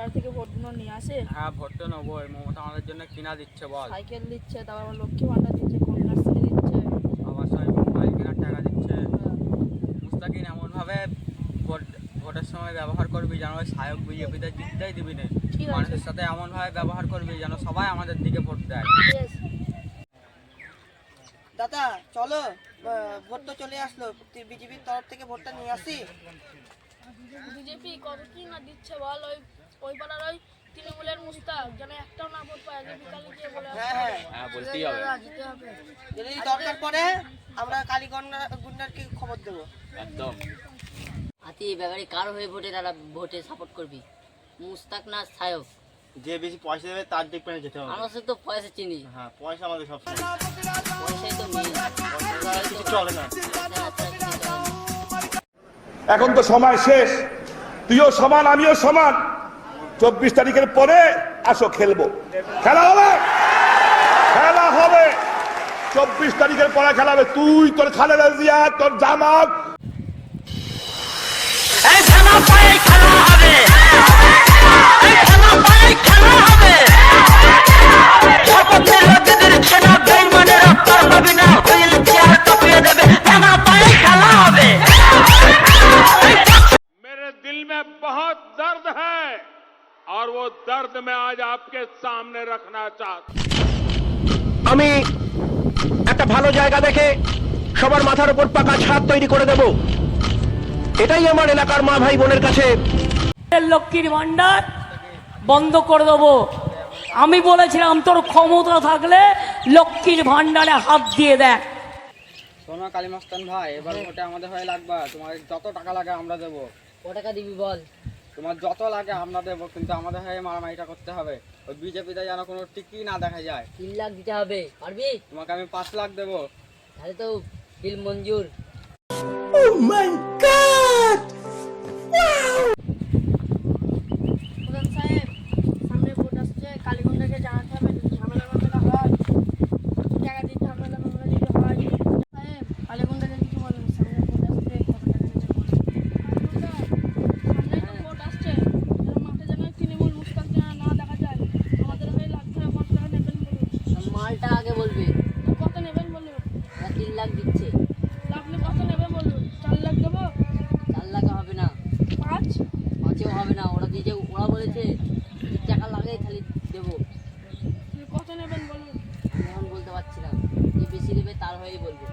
বাড়ি থেকে ভোটগুলো নিয়ে আসে? হ্যাঁ, ভোট তো নেবো। মমতা আমাদের জন্য কিনা দিচ্ছে বল। সাইকেল দিচ্ছে, তারপর আবার লক্ষ্মী ভান্ডার দিচ্ছে, কন্যাশ্রী দিচ্ছে, আবার সবাই মোবাইল কেনার টাকা দিচ্ছে। মুস্তাকিন এমনভাবে ভোটের সময় ব্যবহার করবি যেন ওই সায়ক বিজেপিতে জিততেই দিবি না। ঠিক আছে। মানুষের সাথে এমনভাবে ব্যবহার করবি যেন সবাই আমাদের দিকে ভোট দেয়। Yes. দাদা চলো, ভোট তো চলে আসলো, বিজেপির তরফ থেকে ভোটটা নিয়ে আসি। বিজেপি কত কি না দিচ্ছে বল। ওই পাড়ার ওই তৃণমূলের মুস্তাক যেন একটাও না ভোট পায়, যে বিকালে গিয়ে বলে হ্যাঁ, বলতেই হবে। জিতে হবে। যদি দরকার পড়ে আমরা গুন্ডারকে খবর দেবো। একদম। আতি এই ব্যাপারে কার হয়ে ভোটে সাপোর্ট করবি? মুস্তাক না সায়ক? যে বেশি পয়সা দেবে তার দিক পেনে যেতে হবে। আমার সাথে তো পয়সা চিনি। হ্যাঁ, পয়সা আমাদের সব পয়সাই তো মেন। কিছু চলে না। এখন তো সময় শেষ, তুইও সমান আমিও সমান। 24 তারিখের পরে আসো, খেলবো, খেলা হবে, খেলা হবে। 24 তারিখের পরে খেলা হবে। তুই, তোর খালেদা জিয়া, তোর জামাত। मेरे दिल में बहुत दर्द है और वो दर्द मैं आज आपके सामने रखना चाहता हूं। আমি একটা ভালো জায়গা দেখে সবার মাথার উপর পাকা ছাদ তৈরি করে দেব। এটাই আমার এলাকার মা ভাই বোনের কাছে। লক্ষ্মীর ভান্ডার বন্ধ করে দেবো। আমি বলেছিলাম তোর ক্ষমতা থাকলে লক্ষ্মীর ভান্ডারে হাত দিয়ে দেখ। শোনো কালিমাস্তান ভাই, এবার ভোটে আমাদের হয়ে লাগবা। তোমার যত টাকা লাগে আমরা দেবো। ক টাকা দিবি বল? তোমার যত লাগে আমরা দেবো, কিন্তু আমাদের হয়ে মারামারিটা করতে হবে। ওই বিজেপিতে যেন কোনো টিকি না দেখা যায়। 3 লাখ দিতে হবে, পারবি? তোমাকে আমি 5 লাখ দেবো। তাহলে তো বিল মঞ্জুর। প্রধান সাহেব, সামনে ভোট আসছে, কালীগঞ্জকে জানাতে হবে যদি ঝামেলা মামেলা হয়, টাকা দিয়ে ঝামেলা মামেলা যদি হয়। সাহেব, কালীগঞ্জকে কিছু বলেন, সামনে ভোট আসছে, কত টাকা দেবে বলেন। সামনে তো ভোট আসছে, যেন মাঠে যেন তৃণমূল মুস্তাক যেন না দেখা যায়। আমাদের হয়ে লাগতে হবে, কত টাকা নেবেন বলুন। মালটা আগে বলবি। কত নেবেন বলুন। ওরা 3 লাখ দিচ্ছে। আপনি কত নেবেন বলুন। 4 লাখ দেবো? 4 লাখ হবে না, 5? 5ও হবে না। ওরা বলেছে যদি টাকা লাগে তাহলে দেবো। কত নেবেন বলুন। আমি এখন বলতে পারছি না, যে বেশি দেবে তার হয়েই বলবো।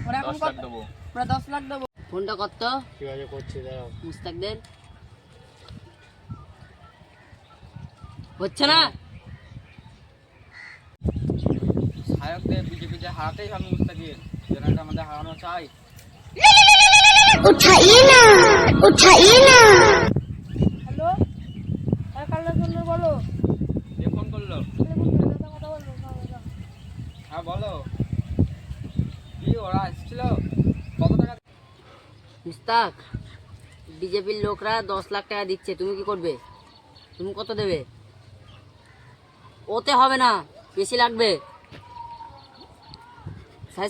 ওরা এখন কত দেবো? ওরা 10 লাখ দেবো। ফোনটা কত ঠিক আছে, করছি, দাঁড়াও। মুস্তাকদের হচ্ছে না। সায়কদের বিজেপিতে হারাতেই হবে মুস্তাকিন, যেন এটা আমাদের হারানো চাই। হ্যালো, হ্যাঁ কাল্লা চন্দ্র বলো। কে ফোন করলো? কথা বলবো। হ্যাঁ বলো, কি ওরা এসেছিল? কত টাকা? মুস্তাক, বিজেপির লোকরা 10 লাখ টাকা দিচ্ছে, তুমি কি করবে? তুমি কত দেবে? ওতে হবে না, বেশি লাগবে।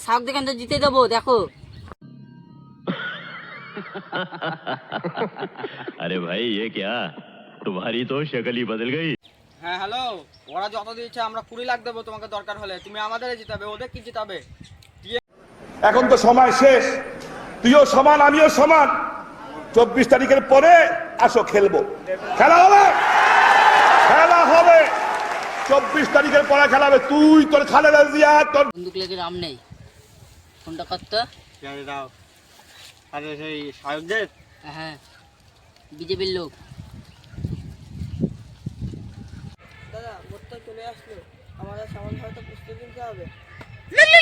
শাক দেখেন তো জিতে দেবো, দেখো। अरे भाई ये क्या, तुम्हारी तो शक्ल ही बदल गई। হ্যাঁ হ্যালো, ওরা যত দিচ্ছে আমরা 20 লাখ দেবো তোমাকে দরকার হলে। তুমি আমাদের জিতাবে, ওদের কি জিতাবে? এখন তো সময় শেষ, তুইও সমান আমিও সমান। 24 তারিখের পরে আসো, খেলবো, খেলা হবে, খেলা হবে। 24 তারিখের পরে খেলা হবে। তুই, তোর খালেদা জিয়া, তোর বন্দুক লেগে রাম নেই। ফোনটা কত? ঠিক আছে, দাও। আরে সেই সায়কদের হ্যাঁ, বিজেপির লোক। দাদা ভোট তো চলে আসলো, আমাদের সামান হয়তো প্রস্তুতি নিতে হবে। ঠিক আছে,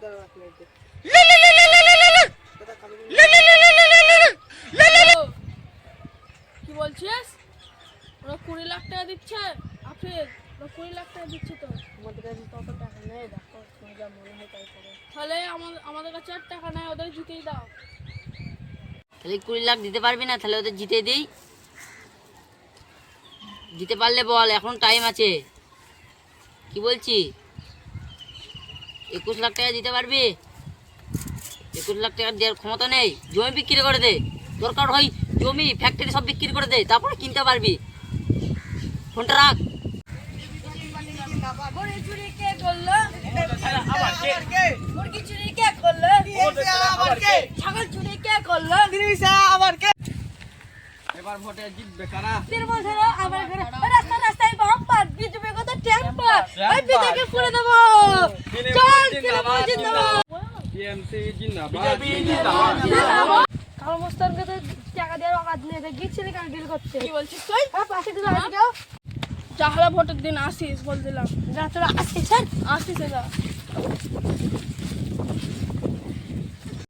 দাঁড়াও এক মিনিট। দাদা কি বলছিস? ওরা 20 লাখ টাকা দিচ্ছে। আফিল, ওরা 20 লাখ টাকা দিচ্ছে তো। আমাদের কাছে তত টাকা নেই, দেখো তোমার যা মনে হয় তাই করো। তাহলে আমাদের কাছে আর টাকা নেই, ওদের জিতেই দাও। তাহলে 20 লাখ দিতে পারবি না? তাহলে ওদের জিতে দিই। দিতে পারলে বল, এখন টাইম আছে। কি বলছি? 21 লাখ টাকা দিতে পারবি? 21 লাখ টাকা দেওয়ার ক্ষমতা নেই, জমি বিক্রি করে দে। দরকার হয় জমি ফ্যাক্টরি সব বিক্রি করে দে, তারপরে কিনতে পারবি। ফোনটা রাখ। গরু চুরি কে করলো? মুরগি চুরি কে করলো? ছাগল চুরি কে করলো? এবার ভোটে জিতবে কারা? 3 বছর আমার ঘরে রাস্তায় বাম্পার বিজেপি কত ট্যাম্পার ওই বিজেপি করে দেবো। চল তৃণমূল জিন্দাবাদ। টিএমসি জিন্দাবাদ, বিজেপি জিন্দাবাদ। কাল মোস্তানকে তো টাকা দেওয়ার অকাজ নেই, গিয়েছিলি কাল ডিল করতে। কি বলছিস তুই? পাশে দিল আজকেও যাহলে ভোটের দিন আসিস বল দিলাম। যা তোরা আসিস স্যার, আসিস যা।